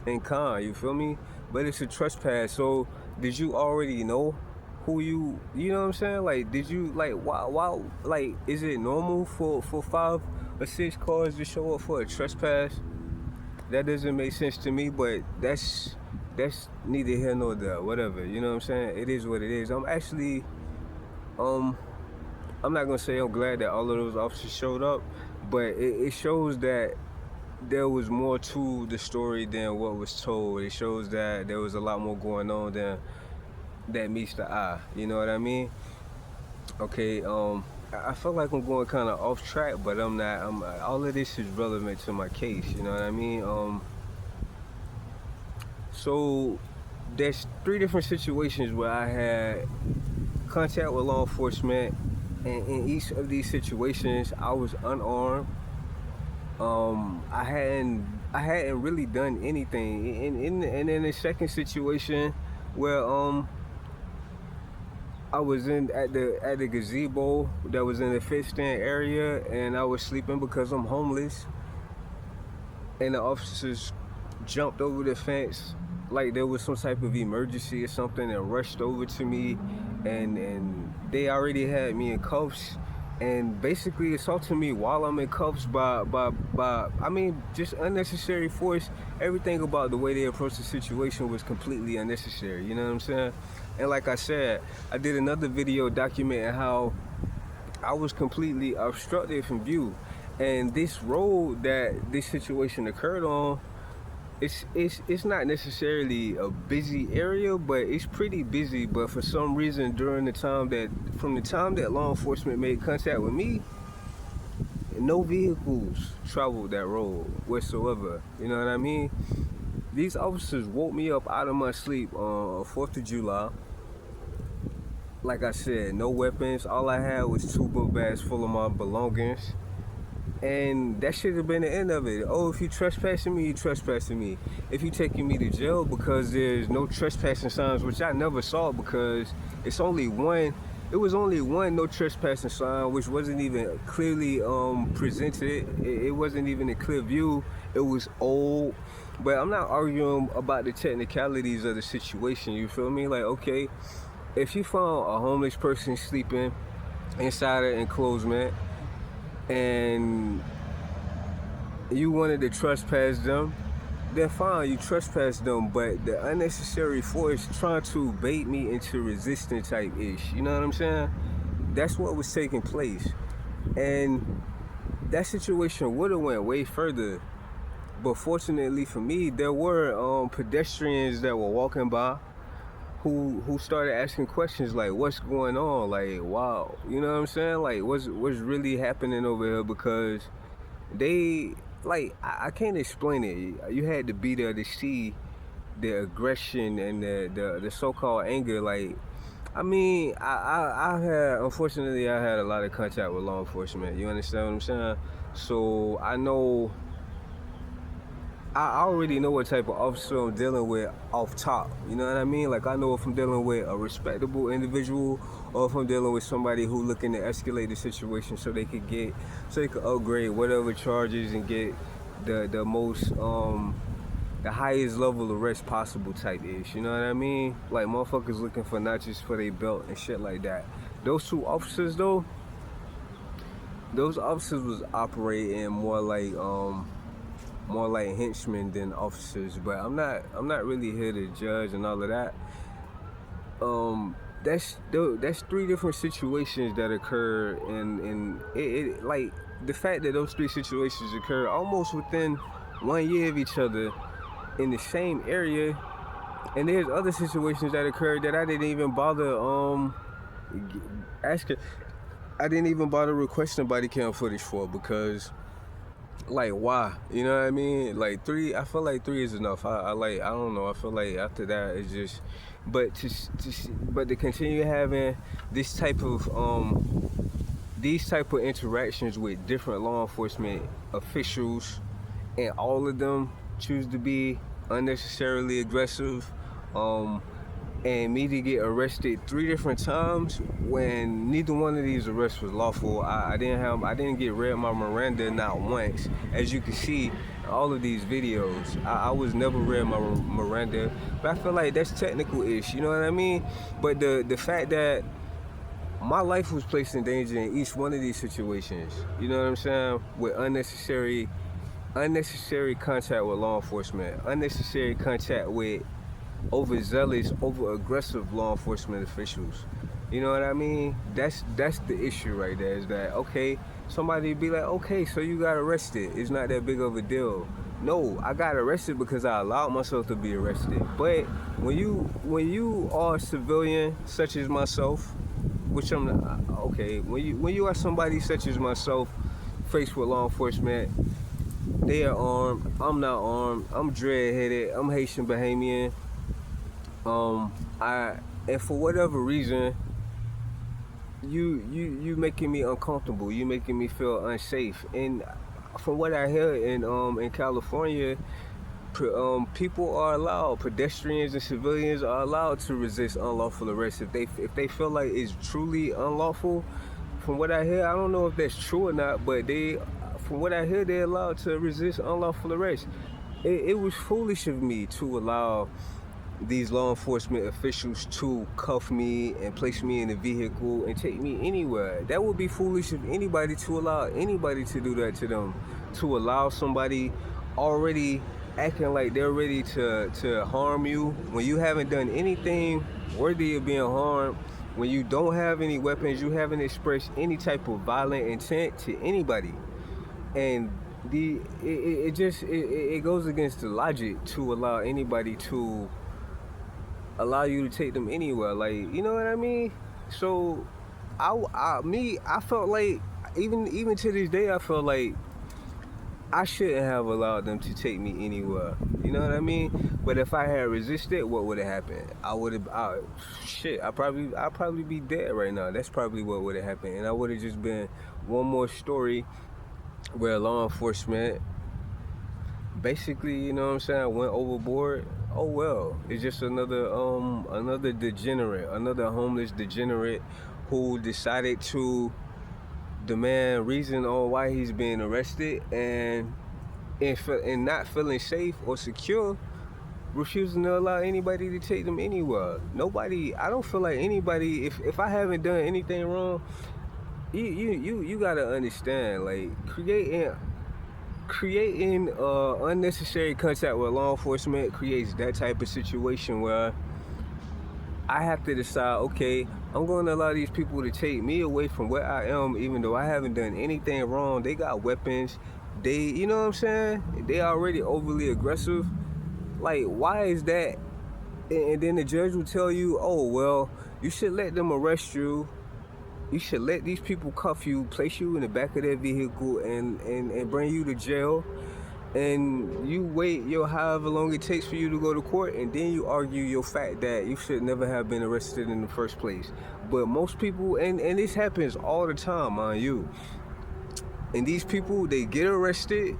and con, you feel me? But it's a trespass. So did you already know who you know what I'm saying? Like did you like why like is it normal for 5 or 6 cars to show up for a trespass? That doesn't make sense to me, but that's neither here nor there, whatever. You know what I'm saying? It is what it is. Um I'm not gonna say I'm glad that all of those officers showed up, but it shows that there was more to the story than what was told. It shows that there was a lot more going on than that meets the eye. You know what I mean? Okay. I feel like I'm going kind of off track, but I'm not. All of this is relevant to my case. You know what I mean? So there's 3 different situations where I had contact with law enforcement, and in each of these situations, I was unarmed. I hadn't really done anything. And in the second situation, where I was in at the gazebo that was in the fenced in area, and I was sleeping because I'm homeless, and the officers jumped over the fence like there was some type of emergency or something and rushed over to me, and they already had me in cuffs and basically assaulting me while I'm in cuffs by I mean just unnecessary force. Everything about the way they approached the situation was completely unnecessary, you know what I'm saying? And like I said, I did another video documenting how I was completely obstructed from view. And this road that this situation occurred on, it's not necessarily a busy area, but it's pretty busy. But for some reason, from the time that law enforcement made contact with me, no vehicles traveled that road whatsoever. You know what I mean? These officers woke me up out of my sleep on 4th of July. Like I said, no weapons. All I had was 2 book bags full of my belongings. And that should have been the end of it. Oh, if you trespassing me, you trespassing me. If you taking me to jail because there's no trespassing signs, which I never saw because it's only one. It was only one no trespassing sign, which wasn't even clearly presented. It wasn't even a clear view. It was old. But I'm not arguing about the technicalities of the situation. You feel me? Like, okay, if you found a homeless person sleeping inside an enclosement and you wanted to trespass them, then fine, you trespass them. But the unnecessary force trying to bait me into resistance type ish, you know what I'm saying? That's what was taking place. And that situation would have went way further. But fortunately for me, there were pedestrians that were walking by who started asking questions like, what's going on? Like, wow, you know what I'm saying? Like, what's really happening over here? Because they, like, I can't explain it. You had to be there to see the aggression and the so-called anger. Like, I mean, I had, unfortunately, I had a lot of contact with law enforcement. You understand what I'm saying? So I already know what type of officer I'm dealing with off top. You know what I mean? Like, I know if I'm dealing with a respectable individual or if I'm dealing with somebody who looking to escalate the situation so they could upgrade whatever charges and get the most the highest level arrest possible type ish. You know what I mean? Like, motherfuckers looking for notches for their belt and shit like that. Those 2 officers though, those officers was operating more like henchmen than officers. But I'm not really here to judge and all of that. That's 3 different situations that occur, and it like the fact that those 3 situations occur almost within 1 year of each other in the same area. And there's other situations that occurred that I didn't even bother asking. I didn't even bother requesting body cam footage for, because, like, why? You know what I mean? Like, 3, I feel like 3 is enough. I don't know. I feel like after that it's just, but to continue having this type of these type of interactions with different law enforcement officials, and all of them choose to be unnecessarily aggressive, and me to get arrested 3 different times when neither one of these arrests was lawful. I didn't get read my Miranda not once. As you can see, all of these videos. I was never read my Miranda, but I feel like that's technical-ish. You know what I mean? But the fact that my life was placed in danger in each one of these situations. You know what I'm saying? With unnecessary contact with law enforcement, unnecessary contact with overzealous, over aggressive law enforcement officials. You know what I mean? That's the issue right there. Is that okay? Somebody be like, okay, so you got arrested. It's not that big of a deal. No, I got arrested because I allowed myself to be arrested. But when you are a civilian such as myself, which I'm not, okay, when you are somebody such as myself, faced with law enforcement, they are armed. I'm not armed. I'm dread-headed. I'm Haitian Bahamian. I and for whatever reason, you making me uncomfortable. You making me feel unsafe. And from what I hear in California, people are allowed, pedestrians and civilians are allowed to resist unlawful arrest if they feel like it's truly unlawful. From what I hear, I don't know if that's true or not, but from what I hear, they're allowed to resist unlawful arrest. It was foolish of me to allow these law enforcement officials to cuff me and place me in a vehicle and take me anywhere. That would be foolish of anybody to allow anybody to do that to them. To allow somebody already acting like they're ready to harm you when you haven't done anything worthy of being harmed, when you don't have any weapons, you haven't expressed any type of violent intent to anybody. And it goes against the logic to allow anybody to allow you to take them anywhere. Like, you know what I mean? So I felt like even to this day I feel like I shouldn't have allowed them to take me anywhere. You know what I mean? But if I had resisted, what would have happened? I'd probably be dead right now. That's probably what would have happened. And I would have just been one more story where law enforcement basically, you know what I'm saying, went overboard. Oh well, it's just another degenerate, another homeless degenerate who decided to demand reason on why he's being arrested, and not feeling safe or secure, refusing to allow anybody to take them anywhere. I don't feel like anybody, if I haven't done anything wrong, you gotta understand, like, creating unnecessary contact with law enforcement creates that type of situation where I have to decide, okay, I'm going to allow these people to take me away from where I am, even though I haven't done anything wrong. They got weapons. You know what I'm saying? They already overly aggressive. Like, why is that? And then the judge will tell you, oh, well, you should let them arrest you. You should let these people cuff you, place you in the back of their vehicle, and bring you to jail. And you wait however long it takes for you to go to court, and then you argue your fact that you should never have been arrested in the first place. But most people, and this happens all the time, mind you, and these people, they get arrested,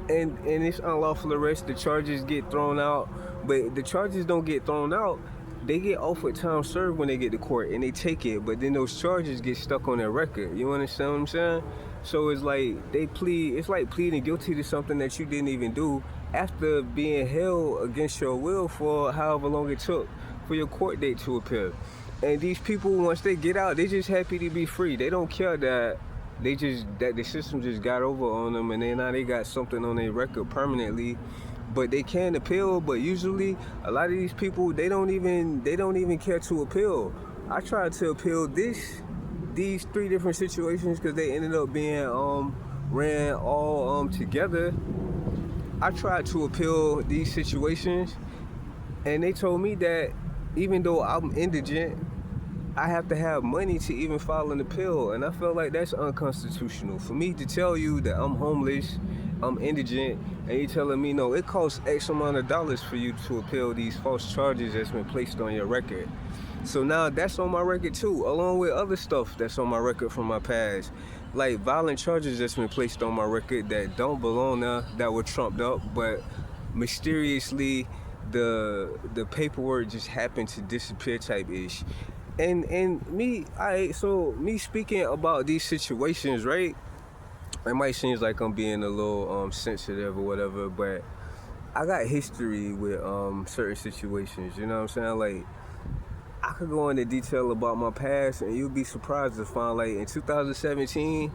and it's unlawful arrest, the charges get thrown out, but the charges don't get thrown out. They get offered time served when they get to court, and they take it, but then those charges get stuck on their record. You understand what I'm saying? So it's like it's like pleading guilty to something that you didn't even do after being held against your will for however long it took for your court date to appear. And these people, once they get out, they just happy to be free. They don't care that that the system just got over on them, and then now they got something on their record permanently. But they can appeal, but usually a lot of these people, they don't even care to appeal. I tried to appeal these 3 different situations because they ended up being ran all together. I tried to appeal these situations, and they told me that even though I'm indigent, I have to have money to even file an appeal, and I felt like that's unconstitutional. For me to tell you that I'm homeless, I'm indigent, and you telling me, no, it costs X amount of dollars for you to appeal these false charges that's been placed on your record. So now that's on my record too, along with other stuff that's on my record from my past. Like violent charges that's been placed on my record that don't belong there, that were trumped up, but mysteriously the paperwork just happened to disappear type ish. And me speaking about these situations, right? It might seem like I'm being a little sensitive or whatever, but I got history with certain situations. You know what I'm saying? Like, I could go into detail about my past, and you'll be surprised to find, like, in 2017.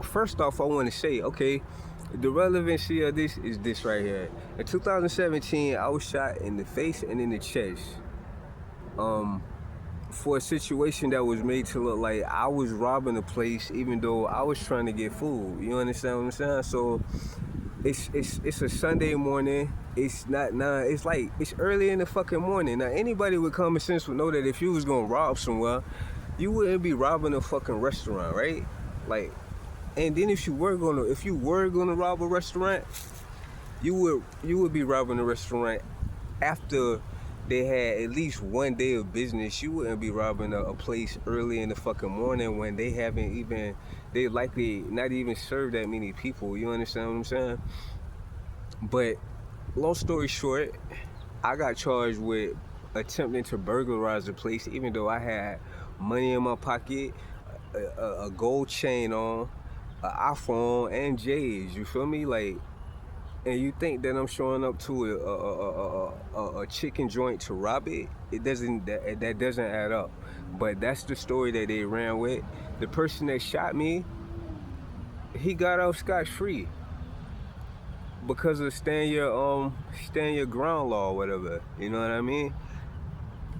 First off, I want to say, okay, the relevancy of this is this right here. In 2017, I was shot in the face and in the chest. For a situation that was made to look like I was robbing a place, even though I was trying to get food. You understand what I'm saying? So it's a Sunday morning. It's not nah. It's like it's early in the fucking morning. Now anybody with common sense would know that if you was gonna rob somewhere, you wouldn't be robbing a fucking restaurant, right? Like, and then if you were gonna rob a restaurant, you would be robbing a restaurant after they had at least one day of business. You wouldn't be robbing a place early in the fucking morning when they likely not even serve that many people. You understand what I'm saying? But long story short, I got charged with attempting to burglarize the place, even though I had money in my pocket, a gold chain on, an iPhone, and J's. You feel me? Like, and you think that I'm showing up to a chicken joint to rob it? It doesn't. That doesn't add up. But that's the story that they ran with. The person that shot me, he got off scot-free because of stand your ground law or whatever. You know what I mean?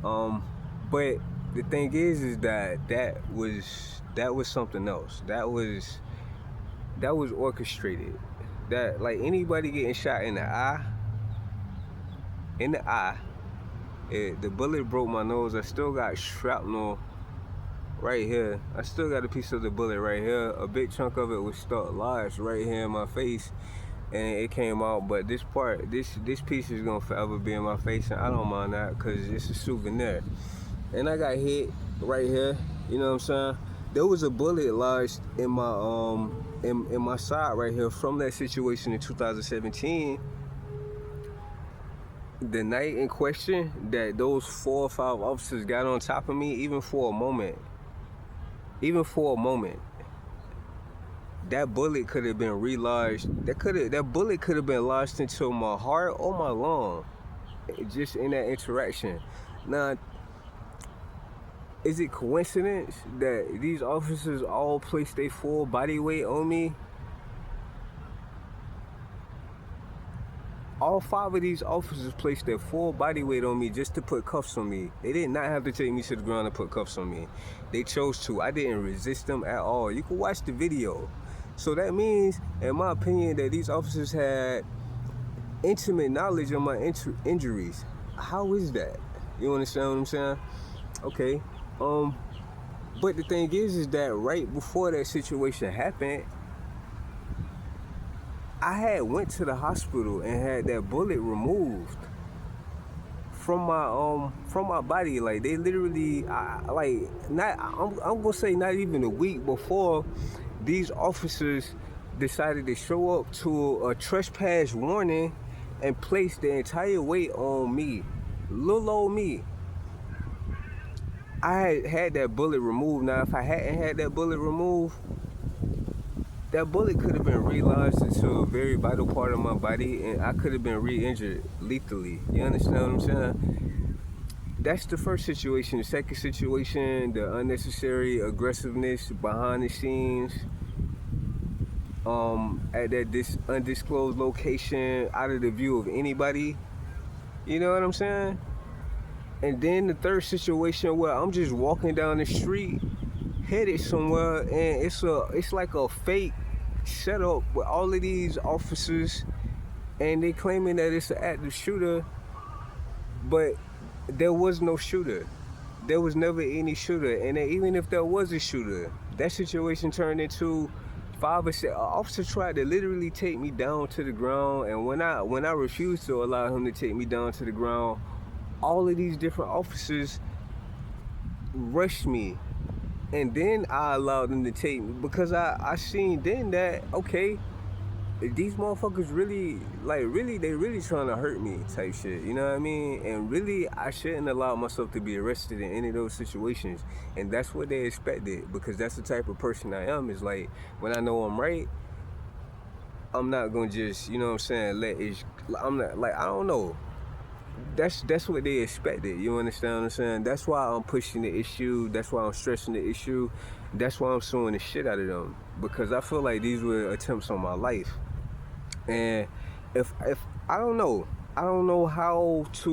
But the thing is that was something else. That was orchestrated. That, like, anybody getting shot in the eye, the bullet broke my nose. I still got shrapnel right here. I still got a piece of the bullet right here. A big chunk of it was stuck lodged right here in my face, and it came out. But this piece is gonna forever be in my face, and I don't mind that because it's a souvenir. And I got hit right here. You know what I'm saying? There was a bullet lodged in my in my side right here from that situation in 2017. The night in question that those 4 or 5 officers got on top of me, even for a moment, that bullet could have been relodged. That bullet could have been lodged into my heart or my lung, just in that interaction. Now, is it coincidence that these officers all placed their full body weight on me? All 5 of these officers placed their full body weight on me just to put cuffs on me. They did not have to take me to the ground and put cuffs on me. They chose to. I didn't resist them at all. You can watch the video. So that means, in my opinion, that these officers had intimate knowledge of my injuries. How is that? You understand what I'm saying? Okay. But the thing is that right before that situation happened, I had went to the hospital and had that bullet removed from my body. Like, they literally, I'm gonna say not even a week before, these officers decided to show up to a trespass warning and place the entire weight on me, little old me. I had that bullet removed. Now, if I hadn't had that bullet removed, that bullet could have been relodged into a very vital part of my body, and I could have been re-injured lethally. You understand what I'm saying? That's the first situation. The second situation, the unnecessary aggressiveness behind the scenes, at that undisclosed location, out of the view of anybody. You know what I'm saying? And then the third situation where I'm just walking down the street, headed somewhere, and it's like a fake setup with all of these officers, and they claiming that it's an active shooter, but there was no shooter. There was never any shooter, and even if there was a shooter, that situation turned into 5 or 6 officers tried to literally take me down to the ground, and when I refused to allow him to take me down to the ground, all of these different officers rushed me, and then I allowed them to take me because I seen then that, okay, these motherfuckers really, like, really, they really trying to hurt me type shit, you know what I mean? And really, I shouldn't allow myself to be arrested in any of those situations. And that's what they expected, because that's the type of person I am. Is like, when I know I'm right, I'm not gonna just, you know what I'm saying, I'm not, like, I don't know. That's what they expected. You understand what I'm saying? That's why I'm pushing the issue. That's why I'm stressing the issue. That's why I'm suing the shit out of them, because I feel like these were attempts on my life. And if I don't know how to